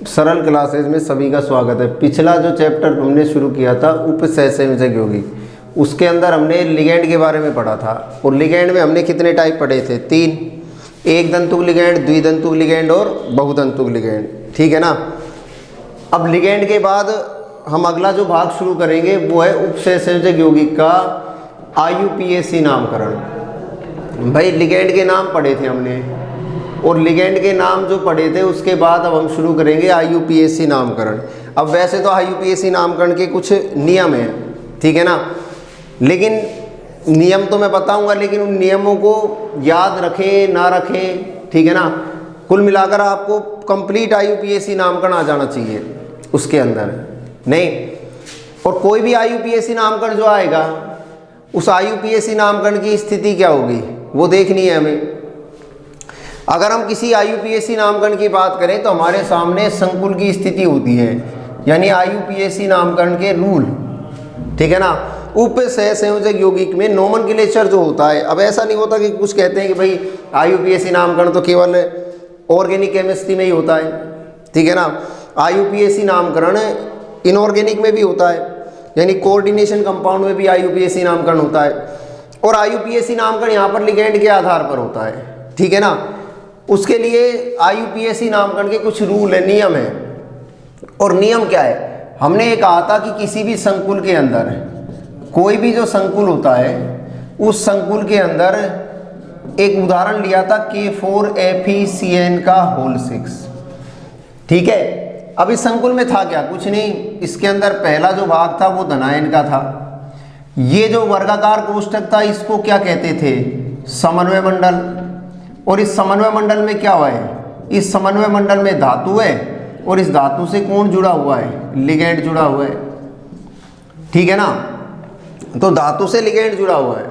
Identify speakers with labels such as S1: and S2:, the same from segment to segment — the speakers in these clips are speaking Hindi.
S1: सरल क्लासेज में सभी का स्वागत है। पिछला जो चैप्टर हमने शुरू किया था उपसहसंयोजक यौगिक, उसके अंदर हमने लिगैंड के बारे में पढ़ा था। और लिगैंड में हमने कितने टाइप पढ़े थे? 3, एक दंतुक लिगैंड, द्विदंतुक लिगैंड और बहुदंतुक लिगैंड। ठीक है ना। अब लिगैंड के बाद हम अगला जो भाग शुरू करेंगे वो है उपसहसंयोजक यौगिक का IUPAC नामकरण। भाई लिगैंड के नाम पढ़े थे हमने, और लिगैंड के नाम जो पढ़े थे उसके बाद अब हम शुरू करेंगे IUPAC नामकरण। अब वैसे तो IUPAC नामकरण के कुछ नियम हैं, ठीक है ना, लेकिन नियम तो मैं बताऊंगा, लेकिन उन नियमों को याद रखें ना रखें, ठीक है ना, कुल मिलाकर आपको कंप्लीट IUPAC नामकरण आ जाना चाहिए उसके अंदर नहीं। और कोई भी IUPAC नामकरण जो आएगा, उस IUPAC नामकरण की स्थिति क्या होगी वो देखनी है हमें। अगर हम किसी IUPAC नामकरण की बात करें तो हमारे सामने संकुल की स्थिति होती है, यानी IUPAC नामकरण के रूल, ठीक है ना। उपसहसंयोजक यौगिक में नोमेनक्लेचर जो होता है, अब ऐसा नहीं होता कि कुछ कहते हैं कि भाई IUPAC नामकरण तो केवल ऑर्गेनिक केमिस्ट्री में ही होता है, ठीक है ना। IUPAC नामकरण इनऑर्गेनिक में भी होता है, यानी कोऑर्डिनेशन कंपाउंड में भी IUPAC नामकरण होता है। और IUPAC नामकरण यहाँ पर लिगैंड के आधार पर होता है, ठीक है ना। उसके लिए IUPAC नामकरण के कुछ रूल है, नियम है। और नियम क्या है? हमने ये कहा था कि किसी भी संकुल के अंदर, कोई भी जो संकुल होता है उस संकुल के अंदर एक उदाहरण लिया था K4FeCN का होल 6, ठीक है। अब इस संकुल में था क्या? कुछ नहीं, इसके अंदर पहला जो भाग था वो धनायन का था। ये जो वर्गाकार कोष्ठक था इसको क्या कहते थे? समन्वय मंडल। और इस समन्वय मंडल में क्या हुआ है? इस समन्वय मंडल में धातु है, और इस धातु से कौन जुड़ा हुआ है? लिगैंड जुड़ा हुआ है, ठीक है ना। तो धातु से लिगैंड जुड़ा हुआ है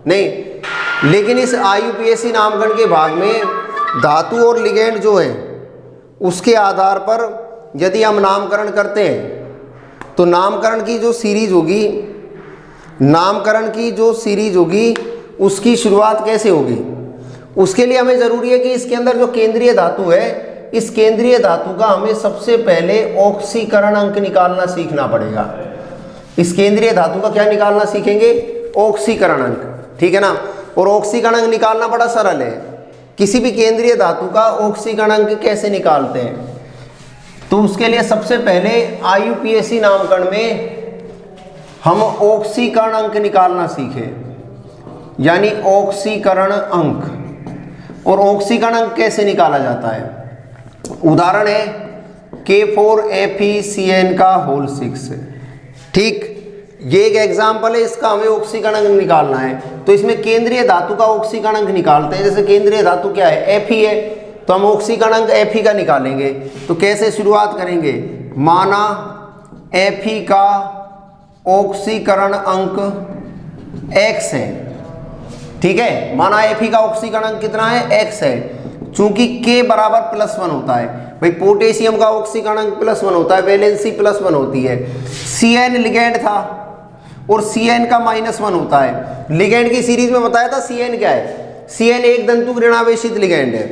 S1: नहीं, लेकिन इस IUPAC नामकरण के भाग में धातु और लिगैंड जो है उसके आधार पर यदि हम नामकरण करते हैं तो नामकरण की जो सीरीज होगी, नामकरण की जो सीरीज होगी उसकी शुरुआत कैसे होगी? उसके लिए हमें ज़रूरी है कि इसके अंदर जो केंद्रीय धातु है, इस केंद्रीय धातु का हमें सबसे पहले ऑक्सीकरण अंक निकालना सीखना पड़ेगा। इस केंद्रीय धातु का क्या निकालना सीखेंगे? ऑक्सीकरण अंक, ठीक है ना। और ऑक्सीकरण अंक निकालना बड़ा सरल है। किसी भी केंद्रीय धातु का ऑक्सीकरण अंक कैसे निकालते हैं? तो उसके लिए सबसे पहले IUPAC नामकरण में हम ऑक्सीकरण अंक निकालना सीखे, यानी ऑक्सीकरण अंक। और ऑक्सीकरण अंक कैसे निकाला जाता है? उदाहरण है K4FeCN का होल 6, ठीक। ये एक एग्जाम्पल है, इसका हमें ऑक्सीकरण अंक निकालना है। तो इसमें केंद्रीय धातु का ऑक्सीकरण अंक निकालते हैं। जैसे केंद्रीय धातु क्या है? Fe है, तो हम ऑक्सीकरण अंक Fe का निकालेंगे। तो कैसे शुरुआत करेंगे? माना Fe का ऑक्सीकरण अंक X है, ठीक है। माना Fe का ऑक्सीकरण अंक कितना है? X है। चूंकि K बराबर +1 होता है, भाई पोटेशियम का ऑक्सीकरण अंक +1 होता है, वैलेंसी +1 होती है। Cn लिगैंड था और Cn का -1 होता है। लिगैंड की सीरीज में बताया था Cn क्या है? Cn एक दंतुक ऋणावेशित लिगैंड है,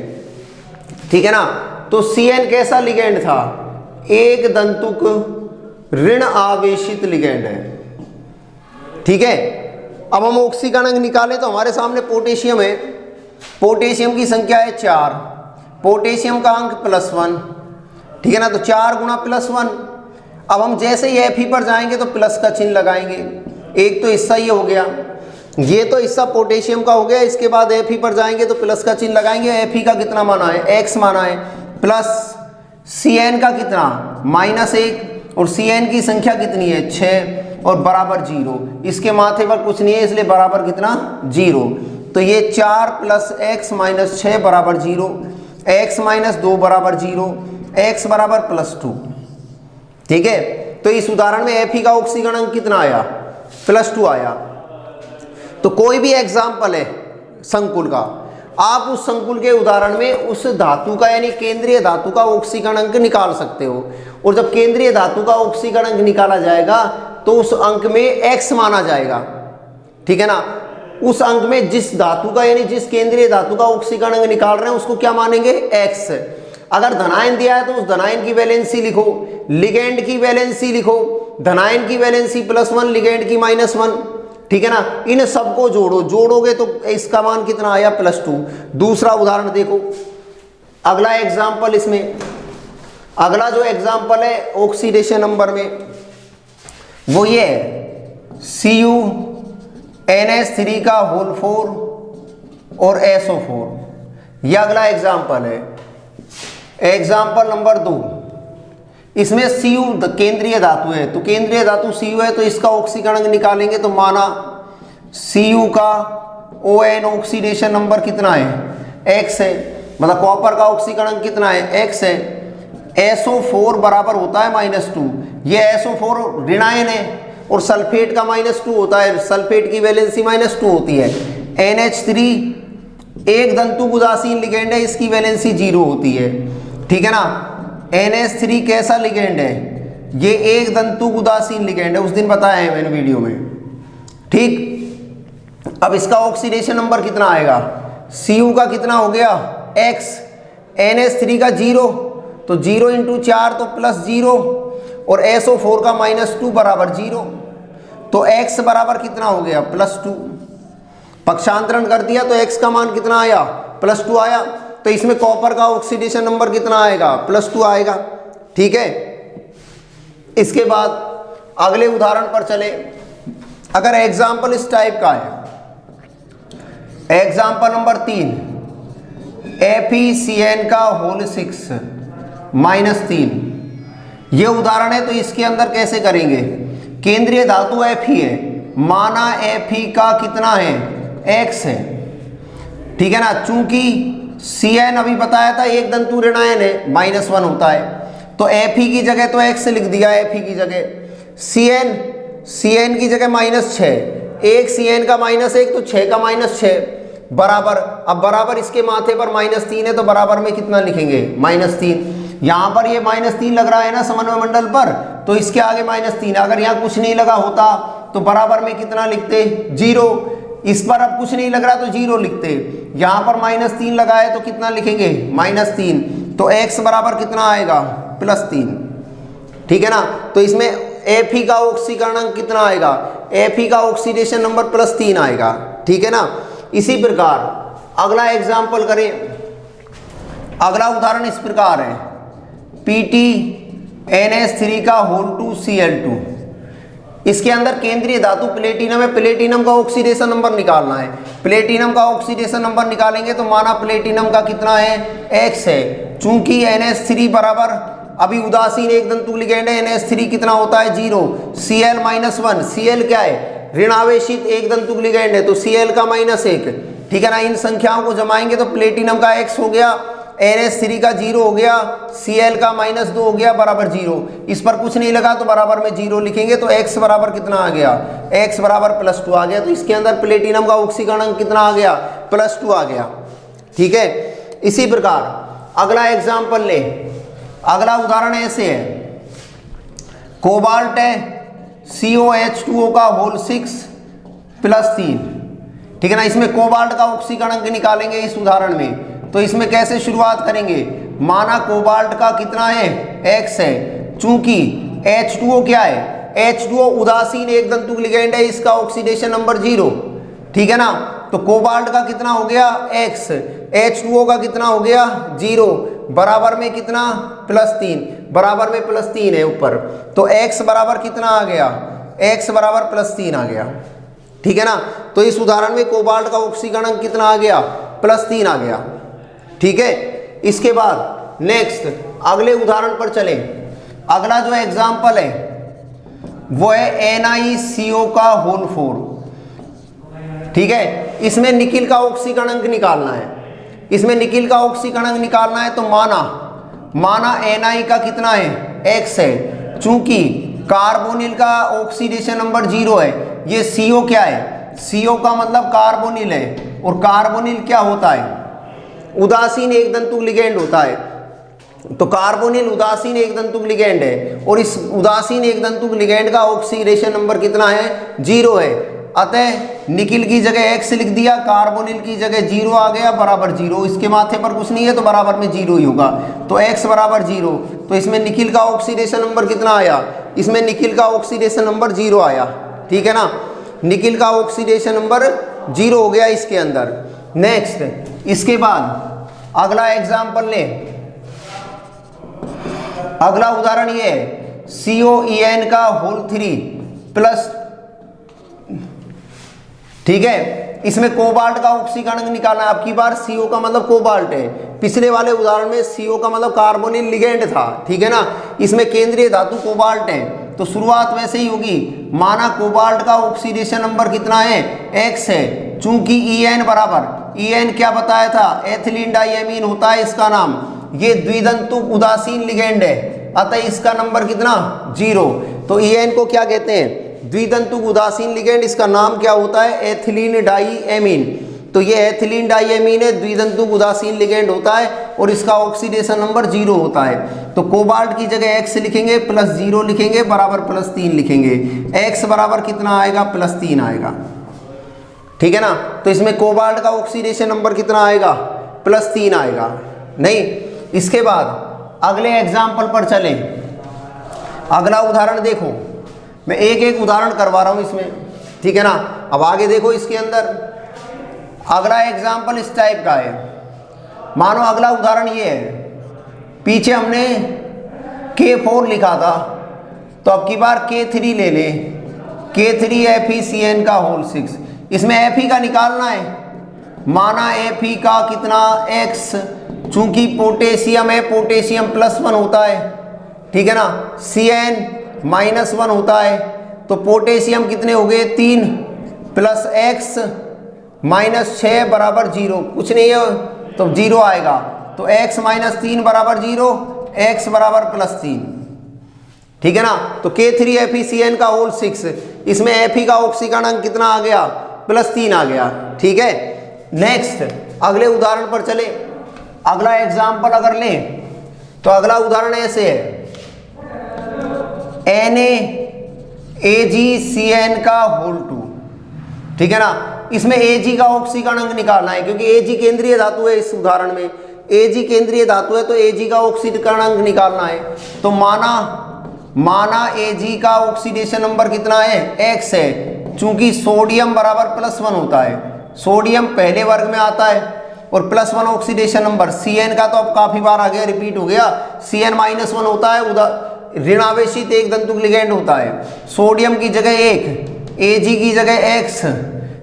S1: ठीक है ना। तो Cn कैसा लिगैंड था? एक दंतुक ऋण आवेशित लिगैंड है, ठीक है। अब हम ऑक्सीकरण अंक निकालें तो हमारे सामने पोटेशियम है, पोटेशियम की संख्या है 4, पोटेशियम का अंक +1, ठीक है ना। तो 4 गुणा +1। अब हम जैसे ही Fe पर जाएंगे तो प्लस का चिन्ह लगाएंगे। एक तो हिस्सा ये हो गया, ये तो हिस्सा पोटेशियम का हो गया। इसके बाद Fe पर जाएंगे तो प्लस का चिन्ह लगाएंगे। Fe का कितना माना है? X माना है, प्लस Cn का कितना? -1, और Cn की संख्या कितनी है? 6, और बराबर 0। इसके माथे पर कुछ नहीं है, इसलिए बराबर कितना? 0। तो ये 4 + x - 6 बराबर 0, x - 2 बराबर 0, x बराबर +2, ठीक है। तो इस उदाहरण में Fe का ऑक्सीकरण अंक कितना आया? +2 आया। तो कोई भी एग्जाम्पल है संकुल का, आप उस संकुल के उदाहरण में उस धातु का यानी केंद्रीय धातु का ऑक्सीकरण अंक निकाल सकते हो। और जब केंद्रीय धातु का ऑक्सीकरण अंक निकाला जाएगा तो उस अंक में X माना जाएगा, ठीक है ना। उस अंक में जिस धातु का यानी जिस केंद्रीय धातु का ऑक्सीकरण अंक निकाल रहे हैं उसको क्या मानेंगे? X। अगर धनायन दिया है तो उस धनायन की वैलेंसी लिखो, लिगेंड की वैलेंसी लिखो, धनायन की वैलेंसी +1, लिगेंड की -1, ठीक है ना। इन सबको जोड़ो, जोड़ोगे तो इसका मान कितना आया +2। दूसरा उदाहरण देखो, अगला एग्जाम्पल इसमें, अगला जो एग्जाम्पल है ऑक्सीडेशन नंबर में वो ये है CuNH3 का होल 4 और SO4। यह अगला एग्जाम्पल है। एग्जाम्पल नंबर 2, इसमें Cu केंद्रीय धातु है, तो केंद्रीय धातु Cu है तो इसका ऑक्सीकरण निकालेंगे तो माना Cu का ON ऑक्सीडेशन नंबर कितना है X है, मतलब कॉपर का ऑक्सीकरण कितना है X है। SO4 बराबर होता है -2, ये SO4 ऋणायन है और सल्फेट का -2 होता है, सल्फेट की वैलेंसी -2 होती है। NH3 एक दंतु उदासीन लिगेंड है, इसकी वैलेंसी 0 होती है, ठीक है ना। NH3 कैसा लिगेंड है, ये एक दंतु उदासीन लिगेंड है, उस दिन बताया है मैंने वीडियो में, ठीक। अब इसका ऑक्सीडेशन नंबर कितना आएगा, Cu का कितना हो गया X, NH3 का 0, तो 0 × 4 तो +0 और SO4 का -2 बराबर 0, तो X बराबर कितना हो गया +2। पक्षांतरण कर दिया तो X का मान कितना आया +2 आया, तो इसमें कॉपर का ऑक्सीडेशन नंबर कितना आएगा +2 आएगा, ठीक है। इसके बाद अगले उदाहरण पर चले। अगर एग्जाम्पल इस टाइप का है, एग्जाम्पल नंबर 3 FeCN का होल 6 -3, ये उदाहरण है। तो इसके अंदर कैसे करेंगे, केंद्रीय धातु Fe है, माना Fe का कितना है X है, ठीक है ना। चूंकि Cn अभी बताया था एक दंतु ऋणायन है, -1 होता है, तो Fe की जगह तो X लिख दिया, Fe की जगह Cn की जगह -6, एक Cn का -1 तो 6 का -6 बराबर, अब बराबर इसके माथे पर -3 है तो बराबर में कितना लिखेंगे -3। यहाँ पर ये -3 लग रहा है ना समन्वय मंडल पर, तो इसके आगे -3, अगर यहाँ कुछ नहीं लगा होता तो बराबर में कितना लिखते 0। इस पर अब कुछ नहीं लग रहा तो 0 लिखते, यहाँ पर -3 लगा है तो कितना लिखेंगे -3, तो x बराबर कितना आएगा +3, ठीक है ना। तो इसमें Fe का ऑक्सीकरण कितना आएगा, Fe का ऑक्सीडेशन नंबर +3 आएगा, ठीक है ना। इसी प्रकार अगला एग्जाम्पल करें, अगला उदाहरण इस प्रकार है PtNH3 का होल 2 Cl2, इसके अंदर केंद्रीय धातु प्लेटिनम है, प्लेटिनम का ऑक्सीडेशन नंबर निकालना है। प्लेटिनम का ऑक्सीडेशन नंबर निकालेंगे तो माना प्लेटिनम का कितना है X है, चूंकि NH3 बराबर अभी उदासीन एक दंतु लिगेंड है, NH3 कितना होता है 0, Cl -1, Cl क्या है ऋणावेशित एक दंतु लिगेंड है तो Cl का -1, ठीक है ना। इन संख्याओं को जमाएंगे तो प्लेटिनम का X हो गया, NH3 का 0 हो गया, Cl का -2 हो गया बराबर 0। इस पर कुछ नहीं लगा तो बराबर में 0 लिखेंगे, तो X बराबर कितना आ गया, X बराबर +2 आ गया। तो इसके अंदर प्लेटिनम का ऑक्सीकरण कितना आ गया +2 आ गया, ठीक है। इसी प्रकार अगला एग्जाम्पल ले, अगला उदाहरण ऐसे है, कोबाल्ट है COH2O का होल 6 +3, ठीक है ना। इसमें कोबाल्ट का ऑक्सीकरण निकालेंगे इस उदाहरण में, तो इसमें कैसे शुरुआत करेंगे, माना कोबाल्ट का कितना है X है, चूंकि H2O क्या है, H2O उदासीन एक दंतु लिगेंड है, इसका ऑक्सीडेशन नंबर 0, ठीक है ना। तो कोबाल्ट का कितना हो गया X, H2O का कितना हो गया 0, बराबर में कितना +3, बराबर में +3 है ऊपर, तो X बराबर कितना आ गया, X बराबर +3 आ गया, ठीक है ना। तो इस उदाहरण में कोबाल्ट का ऑक्सीकरण कितना आ गया +3 आ गया, ठीक है। इसके बाद नेक्स्ट अगले उदाहरण पर चले। अगला जो एग्जाम्पल है वो है NiCO का होल 4, ठीक है। इसमें निकिल का ऑक्सीकरण निकालना है, इसमें निकिल का ऑक्सीकरण निकालना है तो माना Na का कितना है X है, चूंकि कार्बोनिल का ऑक्सीडेशन नंबर 0 है, ये CO क्या है, CO का मतलब कार्बोनिल है, और कार्बोनिल क्या होता है उदासीन एक दंतु लिगेंड होता है, तो कार्बोनिल उदासीन एक दंतु लिगेंड है और इस उदासीन एक दंतु लिगेंड का ऑक्सीडेशन नंबर कितना है 0 है। अतः निकिल की जगह x लिख दिया, कार्बोनिल की जगह 0 आ गया बराबर 0, इसके माथे पर कुछ नहीं है तो बराबर में 0 ही होगा, तो x बराबर 0। तो इसमें निकिल का ऑक्सीडेशन नंबर कितना आया, इसमें निकिल का ऑक्सीडेशन नंबर 0 आया, ठीक है ना, निकिल का ऑक्सीडेशन नंबर 0 हो गया इसके अंदर। नेक्स्ट इसके बाद अगला एग्जाम्पल ले, अगला उदाहरण ये है COEN का होल 3 प्लस, ठीक है, इसमें कोबाल्ट का ऑक्सीकरण निकालना है। अब की बार CO का मतलब कोबाल्ट है, पिछले वाले उदाहरण में CO का मतलब कार्बोनिल लिगेंड था, ठीक है ना, इसमें केंद्रीय धातु कोबाल्ट है, तो शुरुआत वैसे ही होगी। माना कोबाल्ट का ऑक्सीडेशन नंबर कितना है, x है, चूंकि EN बराबर, EN क्या बताया था, एथिलीन डाइएमीन होता है इसका नाम, ये द्विदंतुक उदासीन लिगेंड है, अतः इसका नंबर कितना 0। तो EN को क्या कहते हैं, द्विदंतुक उदासीन लिगेंड, इसका नाम क्या होता है, एथिलीन डाइएमीन। तो ये एथिलीन डाइएमीन है, द्विदंतुक उदासीन लिगेंड होता है और इसका ऑक्सीडेशन नंबर 0 होता है। तो कोबाल्ट की जगह x लिखेंगे प्लस 0 लिखेंगे बराबर प्लस 3 लिखेंगे, x बराबर कितना आएगा, प्लस 3 आएगा, ठीक है ना। तो इसमें कोबाल्ट का ऑक्सीडेशन नंबर कितना आएगा, प्लस 3 आएगा। नहीं, इसके बाद अगले एग्जाम्पल पर चलें, अगला उदाहरण देखो, मैं एक एक उदाहरण करवा रहा हूं इसमें, ठीक है ना। अब आगे देखो, इसके अंदर अगला एग्जाम्पल इस टाइप का है। मानो अगला उदाहरण ये है, पीछे हमने K4 लिखा था, तो अब की बार K3 ले लें, K3FeCN का होल 6, इसमें Fe का निकालना है। माना Fe का कितना x, चूंकि पोटेशियम है, पोटेशियम +1 होता है, ठीक है ना, Cn -1 होता है, तो पोटेशियम कितने हो गए 3 प्लस x -6 बराबर 0, कुछ नहीं है तो 0 आएगा, तो x -3 बराबर 0, x बराबर +3, ठीक है ना। तो K3FeCN का होल 6, इसमें Fe का ऑक्सीकरण कितना आ गया, +3 आ गया, ठीक है। नेक्स्ट अगले उदाहरण पर चले, अगला एग्जाम्पल अगर लें तो अगला उदाहरण ऐसे है, NaAgCN का होल 2, ठीक है ना। इसमें Ag का ऑक्सीकरण निकालना है, क्योंकि Ag केंद्रीय धातु है, इस उदाहरण में Ag केंद्रीय धातु है, तो Ag का ऑक्सीकरण निकालना है। तो माना Ag का ऑक्सीडेशन नंबर कितना है, x है, चूंकि सोडियम बराबर +1 होता है, सोडियम पहले वर्ग में आता है, और +1 ऑक्सीडेशन नंबर। Cn का तो अब काफी बार आ गया, रिपीट हो गया, Cn -1 होता है, ऋणावेशित एक दंतुक लिगेंड होता है। सोडियम की जगह 1, Ag की जगह x,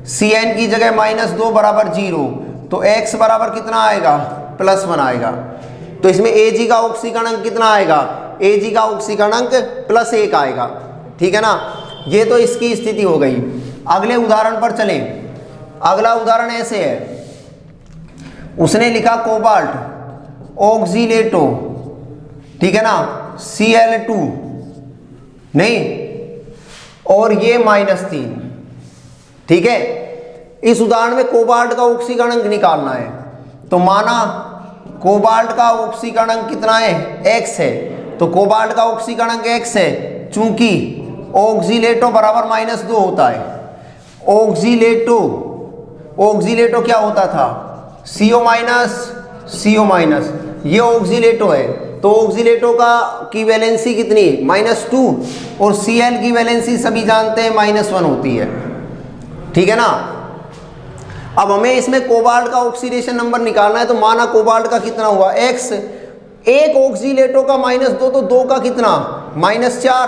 S1: Cn की जगह -2 बराबर 0, तो x बराबर कितना आएगा, +1 आएगा। तो इसमें Ag का ऑक्सीकरण कितना आएगा, Ag का ऑक्सीकरण +1 आएगा, ठीक है ना। ये तो इसकी स्थिति हो गई। अगले उदाहरण पर चलें, अगला उदाहरण ऐसे है, उसने लिखा कोबाल्ट ऑक्सीलेटो, ठीक है ना, Cl2 नहीं, और ये -3, ठीक है। इस उदाहरण में कोबाल्ट का ऑक्सीकरण निकालना है, तो माना कोबाल्ट का ऑक्सीकरण कितना है, x है, तो कोबाल्ट का ऑक्सीकरण x है, चूंकि ऑक्सीलेटो बराबर -2 होता है। ऑक्सीलेटो क्या होता था, CO-, ये ऑक्सीलेटो है, तो ऑक्सीलेटो की वैलेंसी कितनी, -2, और Cl की वैलेंसी सभी जानते हैं -1 होती है, ठीक है ना। अब हमें इसमें कोबाल्ट का ऑक्सीडेशन नंबर निकालना है, तो माना कोबाल्ट का कितना हुआ x, एक ऑक्सीलेटो का -2, तो 2 का कितना -4,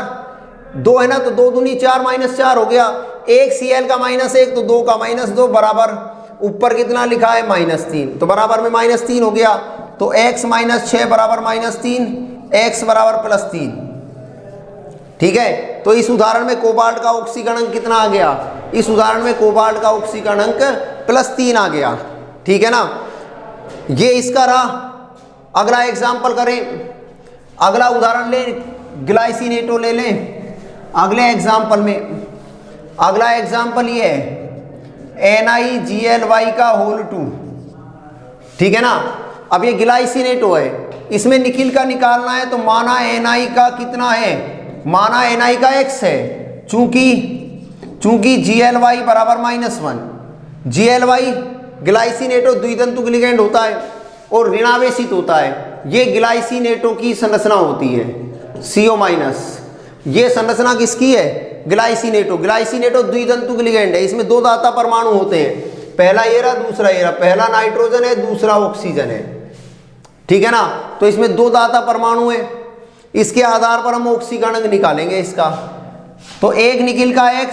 S1: 2 है ना, तो 2 दूनी 4 -4 हो गया, एक Cl का -1, तो 2 का -2 बराबर, ऊपर कितना लिखा है -3, तो बराबर में -3 हो गया, तो x -6 बराबर -3, x बराबर +3, ठीक है। तो इस उदाहरण में कोबाल्ट का ऑक्सीकरण कितना आ गया, इस उदाहरण में कोबाल्ट का ऑक्सीकरण +3 आ गया, ठीक है ना। ये इसका रहा। अगला एग्जाम्पल करें, अगला उदाहरण ले, ग्लाइसिनेटो ले लें। अगले एग्जाम्पल में, अगला एग्जाम्पल ये है NiGly का होल 2, ठीक है ना। अब ये ग्लाइसिनेटो है, इसमें निकिल का निकालना है, तो माना Na का कितना है, माना Na का x है, चूंकि चूंकि GLY बराबर -1, GLY ग्लाइसिनेटो द्वितंतुक लिगेंड होता है और ऋणावेशित होता है। ये ग्लाइसिनेटो की संरचना होती है CO-। ये संरचना किसकी है? ग्लाइसिनेटो। ग्लाइसिनेटो द्वितंतुक लिगेंड है, इसमें 2 दाता परमाणु होते हैं, पहला ये रहा, दूसरा ये रहा। पहला नाइट्रोजन है, दूसरा ऑक्सीजन है, ठीक है ना। तो इसमें 2 दाता परमाणु है, इसके आधार पर हम ऑक्सीकरण निकालेंगे इसका। तो एक निकिल का X,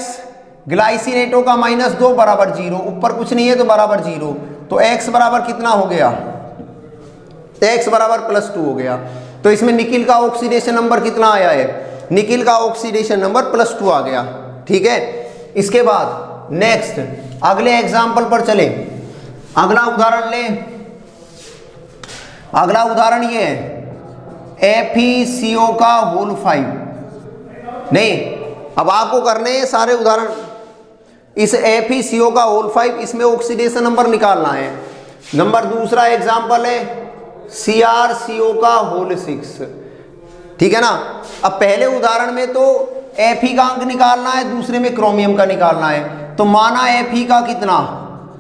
S1: ग्लाइसिनेटो का -2 बराबर 0, ऊपर कुछ नहीं है तो बराबर 0। तो X बराबर कितना हो गया? X बराबर +2 हो गया। तो इसमें निकिल का ऑक्सीडेशन नंबर कितना आया है? निकिल का ऑक्सीडेशन नंबर +2 आ गया, ठीक है। इसके बाद नेक्स्ट अगले एग्जाम्पल पर चले। अगला उदाहरण ले। अगला उदाहरण ये है FeCO का होल 5। नहीं, अब आपको करने हैं सारे उदाहरण। इस FeCO का होल 5, इसमें ऑक्सीडेशन नंबर निकालना है। नंबर दूसरा एग्जाम्पल है CrCO का होल 6, ठीक है ना। अब पहले उदाहरण में तो Fe का अंक निकालना है, दूसरे में क्रोमियम का निकालना है। तो माना Fe का कितना?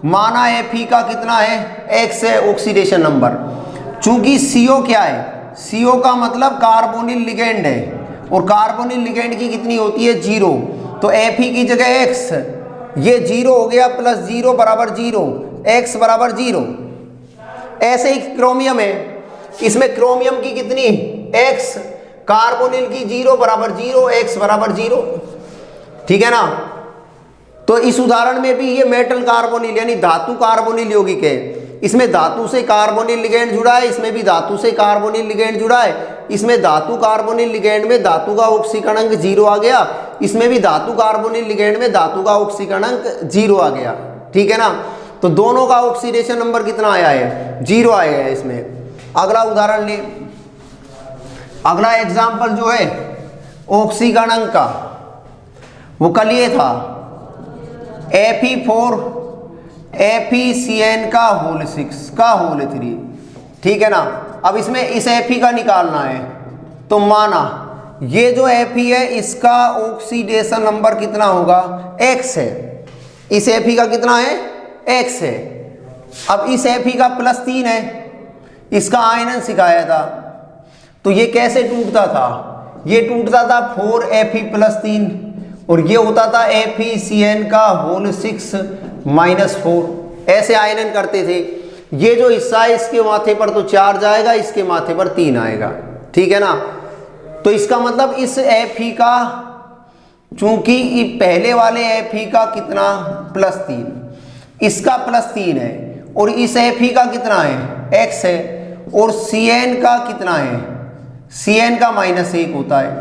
S1: माना Fe का कितना है? X है ऑक्सीडेशन नंबर। चूंकि CO क्या है? CO का मतलब कार्बोनिल लिगेंड है और कार्बोनिल लिगेंड की कितनी होती है? 0। तो Fe की जगह X, ये 0 हो गया, +0 बराबर 0, X बराबर 0। ऐसे ही क्रोमियम है, इसमें क्रोमियम की कितनी? X, कार्बोनिल की 0 बराबर 0, X बराबर 0, ठीक है ना। तो इस उदाहरण में भी ये मेटल कार्बोनिल यानी धातु कार्बोनिल यौगिक है। इसमें धातु से कार्बोनिल लिगेंड जुड़ा है, इसमें भी धातु से कार्बोनिल लिगेंड जुड़ा है। इसमें धातु कार्बोनिल लिगेंड में धातु का ऑक्सीकरणांक 0 आ गया, इसमें भी धातु कार्बोनिल लिगेंड में धातु का ऑक्सीकरणांक 0 आ गया, ठीक है ना। तो दोनों का ऑक्सीडेशन नंबर कितना आया है? 0 आया है इसमें। अगला उदाहरण ले। अगला एग्जाम्पल जो है ऑक्सीकरणांक का, वो कल ये था Fe4 FeCN का होल 6 का होल 3, ठीक है ना। अब इसमें इस Fe का निकालना है। तो माना ये जो Fe है इसका ऑक्सीडेशन नंबर कितना होगा? X है। इस Fe का कितना है? X है। अब इस Fe का +3 है, इसका आयनन सिखाया था। तो ये कैसे टूटता था? ये टूटता था 4Fe+3 और ये होता था FeCN का होल 6 -4। ऐसे आयनन करते थे। ये जो हिस्सा है इसके माथे पर तो 4 जाएगा, इसके माथे पर 3 आएगा, ठीक है ना। तो इसका मतलब इस Fe का, चूंकि पहले वाले Fe का कितना? +3, इसका +3 है और इस Fe का कितना है? X है और Cn का कितना है? Cn का -1 होता है,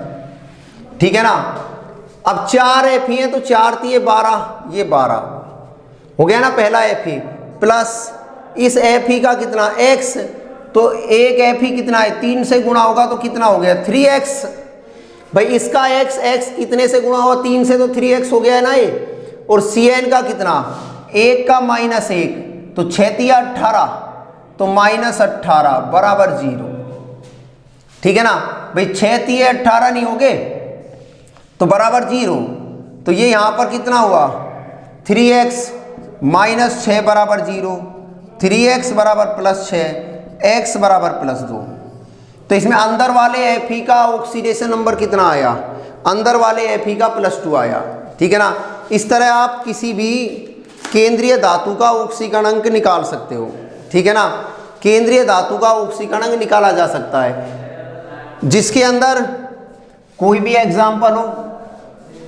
S1: ठीक है ना। अब 4 Fe है तो 4 × 3 = 12, ये 12 हो गया ना पहला Fe, प्लस इस Fe का कितना? X। तो एक Fe कितना है? 3 से गुणा होगा तो कितना हो गया? 3x। भाई इसका x कितने से गुणा हुआ? 3 से, तो 3x हो गया है ना ये। और Cn का कितना? 1 का -1, तो 6 × 18, तो -18 बराबर 0, ठीक है ना। भाई 6 × 18 नहीं हो गए तो बराबर 0। तो ये यहां पर कितना हुआ? 3x -6 बराबर 0, 3x बराबर +6, x बराबर +2। तो इसमें अंदर वाले Fe का ऑक्सीडेशन नंबर कितना आया? अंदर वाले Fe का +2 आया, ठीक है ना। इस तरह आप किसी भी केंद्रीय धातु का ऑक्सीकरणांक निकाल सकते हो, ठीक है ना। केंद्रीय धातु का ऑक्सीकरणांक निकाला जा सकता है जिसके अंदर कोई भी एग्जाम्पल हो।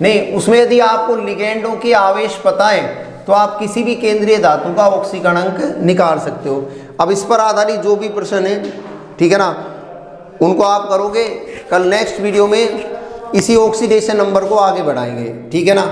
S1: नहीं, उसमें यदि आपको लिगेंडों के आवेश पता है तो आप किसी भी केंद्रीय धातु का ऑक्सीकरणांक निकाल सकते हो। अब इस पर आधारित जो भी प्रश्न है, ठीक है ना, उनको आप करोगे। कल नेक्स्ट वीडियो में इसी ऑक्सीडेशन नंबर को आगे बढ़ाएंगे, ठीक है ना।